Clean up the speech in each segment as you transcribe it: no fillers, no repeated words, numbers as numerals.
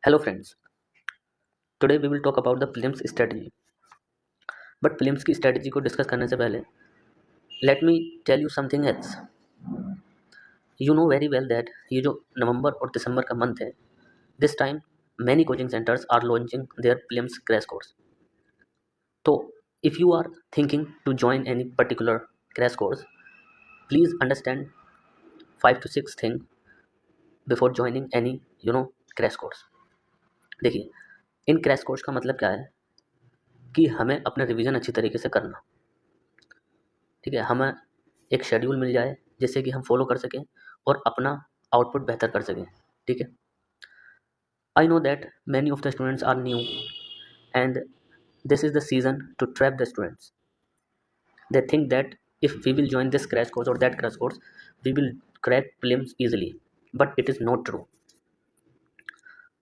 Hello friends, today we will talk about the films strategy. But films की strategy को discuss करने से पहले let me tell you something else. You know very well that ये जो नवंबर और दिसंबर का मंथ है, this time many coaching centres are launching their films crash course. तो if you are thinking to join any particular crash course, please understand 5 to 6 thing before joining any crash course. देखिए, इन crash course का मतलब क्या है कि हमें अपना रिवीजन अच्छी तरीके से करना. ठीक है, हमें एक शेड्यूल मिल जाए जिससे कि हम फॉलो कर सकें और अपना आउटपुट बेहतर कर सकें. ठीक है, I know that many of the students are new and this is the season to trap the students. They think that if we will join this crash course or that crash course, we will crack prelims easily, but it is not true.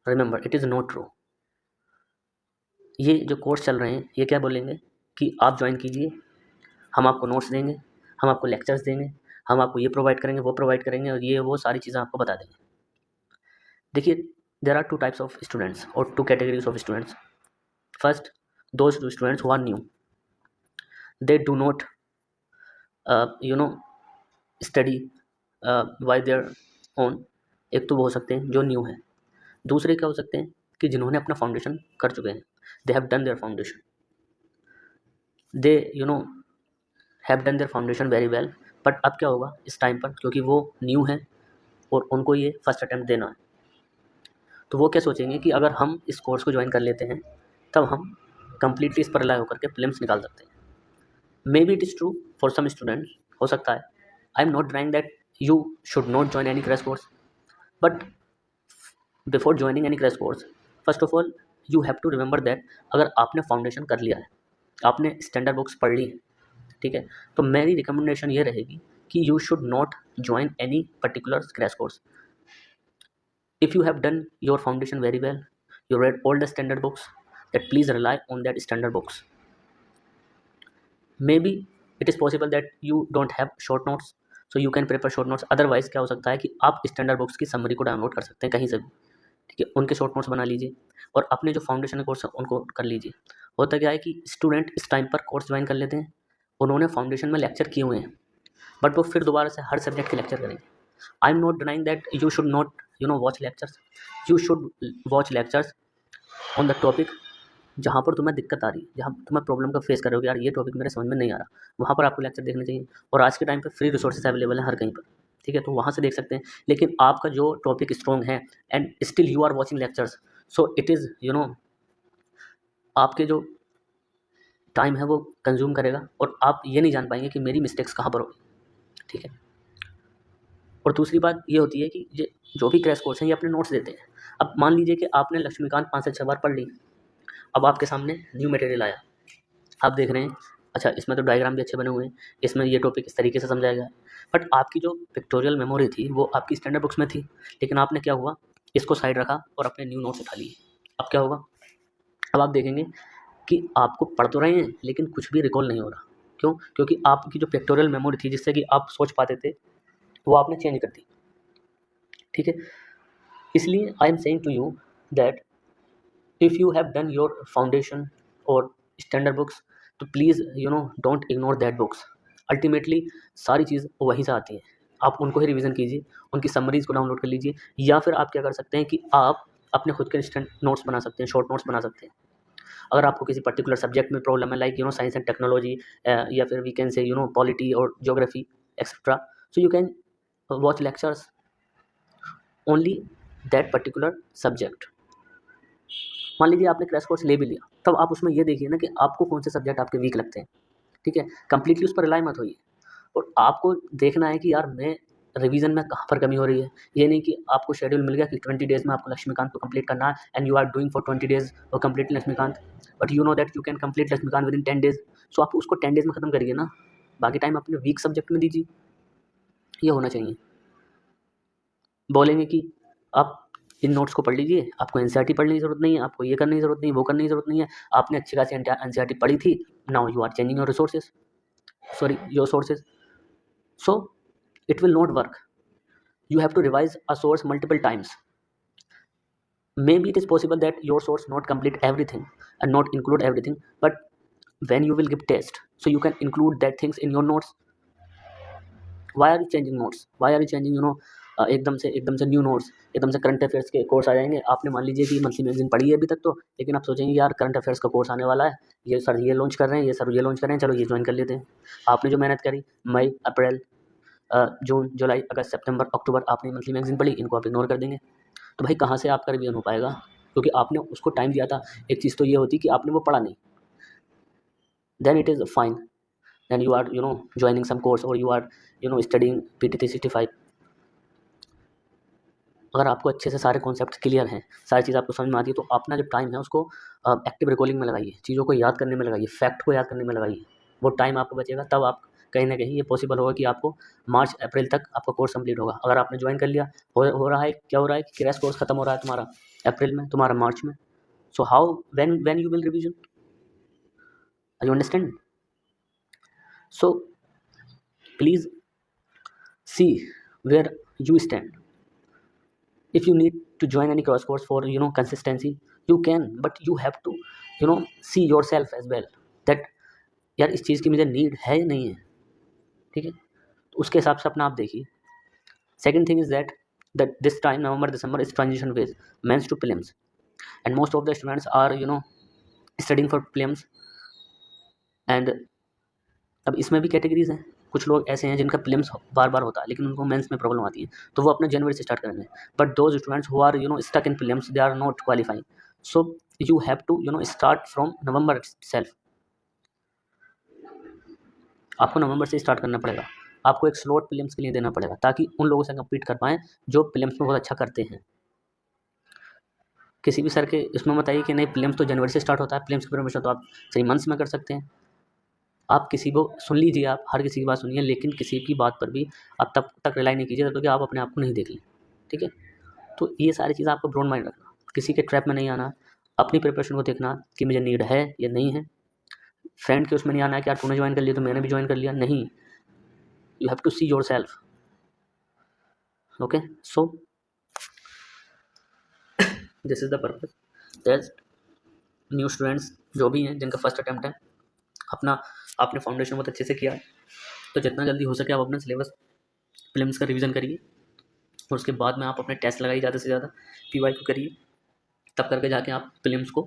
Remember, it is not true. ये जो course चल रहे हैं ये क्या बोलेंगे कि आप ज्वाइन कीजिए, हम आपको नोट्स देंगे, हम आपको लेक्चर्स देंगे, हम आपको ये प्रोवाइड करेंगे, वो प्रोवाइड करेंगे और ये वो सारी चीज़ें आपको बता देंगे. देखिए, there are two types of students और two categories of students. First, those students who are new, they do not study by their own. एक तो वो हो सकते हैं जो न्यू हैं. दूसरे क्या हो सकते हैं कि जिन्होंने अपना फाउंडेशन कर चुके हैं, they have done their foundation, they have done their foundation very well. But अब क्या होगा इस टाइम पर, क्योंकि वो न्यू हैं और उनको ये फर्स्ट अटैम्प्ट देना है, तो वो क्या सोचेंगे कि अगर हम इस कोर्स को ज्वाइन कर लेते हैं तब हम कंप्लीटली इस पर रिलाई होकर के फिल्म्स निकाल सकते हैं. Maybe it is true for some students, हो सकता है. I am not denying that you should not join any crash course, but before joining any crash course, first of all you have to remember that अगर आपने foundation कर लिया है, आपने standard books पढ़ ली है, ठीक है, तो मेरी रिकमेंडेशन ये रहेगी कि you should not join any particular crash course. If you have done your foundation very well, you read all the standard books, that please rely on that standard books. Maybe it is possible that you don't have short notes, so you can prepare short notes. Otherwise क्या हो सकता है कि आप standard books की summary को download कर सकते हैं कहीं से भी. ठीक है, उनके शॉर्ट नोट्स बना लीजिए और अपने जो फाउंडेशन कोर्स है उनको कर लीजिए. होता क्या है कि स्टूडेंट इस टाइम पर कोर्स ज्वाइन कर लेते हैं, उन्होंने फाउंडेशन में लेक्चर किए हुए हैं, बट वो फिर दोबारा से हर सब्जेक्ट के लेक्चर करेंगे. आई am not denying that you should not watch lectures. You should watch lectures on the topic जहाँ पर तुम्हें दिक्कत आ रही है, जहाँ तुम्हें प्रॉब्लम का फेस कर रहे हो कि यार ये टॉपिक मेरे समझ में नहीं आ रहा, वहाँ पर आपको लेक्चर देखने चाहिए. और आज के टाइम पे फ्री रिसोर्सेज अवेलेबल हैं हर कहीं पर. ठीक है, तो वहाँ से देख सकते हैं. लेकिन आपका जो टॉपिक स्ट्रॉन्ग है and still you are watching lectures, so it is आपके जो टाइम है वो कंज्यूम करेगा और आप ये नहीं जान पाएंगे कि मेरी मिस्टेक्स कहाँ पर होगी. ठीक है, और दूसरी बात ये होती है कि ये जो भी क्रैश कोर्स हैं ये अपने नोट्स देते हैं. अब मान लीजिए कि आपने लक्ष्मीकांत 5 से 6 बार पढ़ ली, अब आपके सामने न्यू मटेरियल आया, आप देख रहे हैं अच्छा इसमें तो डायग्राम भी अच्छे बने हुए हैं, इसमें ये टॉपिक इस तरीके से समझाया गया है, बट आपकी जो पिक्टोरियल मेमोरी थी वो आपकी स्टैंडर्ड बुक्स में थी. लेकिन आपने क्या हुआ, इसको साइड रखा और अपने न्यू नोट्स उठा लिए. अब क्या होगा, अब आप देखेंगे कि आपको पढ़ तो रहे हैं लेकिन कुछ भी रिकॉल नहीं हो रहा. क्यों? क्योंकि आपकी जो पिक्टोरियल मेमोरी थी जिससे कि आप सोच पाते थे वो आपने चेंज कर दी. ठीक है, इसलिए I am saying to you that if you have done your foundation or standard books, तो please don't ignore that books. Ultimately सारी चीज़ वहीं से आती हैं, आप उनको ही रिवीजन कीजिए, उनकी समरीज़ को डाउनलोड कर लीजिए, या फिर आप क्या कर सकते हैं कि आप अपने खुद के इंस्टेंट नोट्स बना सकते हैं, शॉर्ट नोट्स बना सकते हैं. अगर आपको किसी पर्टिकुलर सब्जेक्ट में प्रॉब्लम है, लाइक साइंस एंड टेक्नोलॉजी, या फिर वी कैन से पॉलिटी और geography etcetera, so you can watch lectures only that particular subject. मान लीजिए आपने क्रैश कोर्स ले भी लिया, तब आप उसमें ये देखिए ना कि आपको कौन से सब्जेक्ट आपके वीक लगते हैं. ठीक है, कंप्लीटली उस पर रिलाई मत होइए, और आपको देखना है कि यार मैं रिवीजन में कहाँ पर कमी हो रही है. ये नहीं कि आपको शेड्यूल मिल गया कि 20 डेज़ में आपको लक्ष्मीकांत को कंप्लीट करना है and you are doing for 20 days और complete Laxmikanth, but you know that you can complete Laxmikanth within 10 days. So आप उसको 10 डेज़ में ख़त्म करिए ना, बाकी टाइम अपने वीक सब्जेक्ट में दीजिए. ये होना चाहिए. बोलेंगे कि आप इन नोट्स को पढ़ लीजिए, आपको एनसीईआरटी पढ़ने की ज़रूरत नहीं है, आपको ये करने की ज़रूरत नहीं है, वो करने की ज़रूरत नहीं है, आपने अच्छी खासी एनसीईआरटी पढ़ी थी, now you are changing your resources, sorry your sources. So it will not work. You have to revise a source multiple times. maybe it is possible that your source not complete everything and not include everything, but when you will give test, so you can include that things in your notes. Why are you changing notes, why are you changing एकदम से new notes, एकदम से current affairs के course आ जाएंगे। आपने मान लीजिए कि मंथली मैगजीन पढ़ी है अभी तक तो, लेकिन आप सोचेंगे यार करंट अफेयर्स का कोर्स आने वाला है, ये सर ये लॉन्च कर रहे हैं, ये सर ये लॉन्च कर रहे हैं, चलो ये ज्वाइन कर लेते हैं। आपने जो मेहनत करी मई अप्रैल जून जुलाई अगस्त सितंबर अक्टूबर, आपने मंथली मैगजीन पढ़ी, इनको आप इग्नोर कर देंगे, तो भाई कहाँ से आपका रिवीजन हो पाएगा? क्योंकि आपने उसको टाइम दिया था। एक चीज़ तो ये होती कि आपने वो पढ़ा नहीं, then it is fine, then you are joining some course or you are studying PT 365। अगर आपको अच्छे से सारे कॉन्सेप्ट क्लियर हैं, सारी चीज़ आपको समझ में आती है, तो अपना जो टाइम है उसको एक्टिव रिकॉलिंग में लगाइए, चीज़ों को याद करने में लगाइए, फैक्ट को याद करने में लगाइए। वो टाइम आपको बचेगा, तब आप कहीं ना कहीं ये पॉसिबल होगा कि आपको मार्च अप्रैल तक आपका कोर्स कंप्लीट होगा। अगर आपने ज्वाइन कर लिया, हो रहा है क्या, हो रहा है कि क्रैश कोर्स खत्म हो रहा है तुम्हारा अप्रैल में, तुम्हारा मार्च में, so how when you will revision, are you understand? So please see where you stand. If you need to join any cross course for consistency, you can, but you have to see yourself as well that यार इस चीज़ की मुझे need है या नहीं है, ठीक है? तो उसके हिसाब से अपना आप देखिए। Second thing is that this time November December is transition phase mains to prelims, and most of the students are studying for prelims. And अब इसमें भी कैटेगरीज हैं, कुछ लोग ऐसे हैं जिनका प्रीलिम्स बार बार होता है लेकिन उनको मेंस में प्रॉब्लम आती है, तो वो अपने जनवरी से स्टार्ट करेंगे। But those students who are stuck in prelims, they are not qualifying, so you have to start from November itself. आपको नवंबर से स्टार्ट करना पड़ेगा, आपको एक स्लॉट प्रीलिम्स के लिए देना पड़ेगा ताकि उन लोगों से कम्पीट कर पाएँ जो प्रीलिम्स में बहुत अच्छा करते हैं। किसी भी सर के इसमें मत आइए कि नहीं प्रीलिम्स तो जनवरी से स्टार्ट होता है, प्रीलिम्स की प्रिपरेशन तो आप 3 मंथ्स में कर सकते हैं। आप किसी को सुन लीजिए, आप हर किसी की बात सुनिए, लेकिन किसी की बात पर भी आप तब तक रिलाई नहीं कीजिए जब तक कि आप अपने आप को नहीं देख लें, ठीक है? तो ये सारी चीज़ें आपको ब्रॉड माइंड रखना, किसी के ट्रैप में नहीं आना, अपनी प्रिपरेशन को देखना कि मुझे नीड है या नहीं है। फ्रेंड के उसमें नहीं आना है कि यार तूने ज्वाइन कर लिया तो मैंने भी ज्वाइन कर लिया, नहीं। You have to see yourself, okay? So this is the purpose that new students जो भी हैं जिनका फर्स्ट अटैम्प्ट है, अपना आपने फाउंडेशन बहुत अच्छे से किया है, तो जितना जल्दी हो सके आप अपना सिलेबस प्रीलिम्स का रिवीजन करिए, और उसके बाद में आप अपने टेस्ट लगाइए ज़्यादा से ज़्यादा, PYQ करिए, तब करके जाके आप प्रीलिम्स को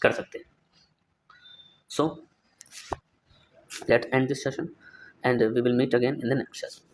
कर सकते हैं। So let's end this session and we will meet again in the next session.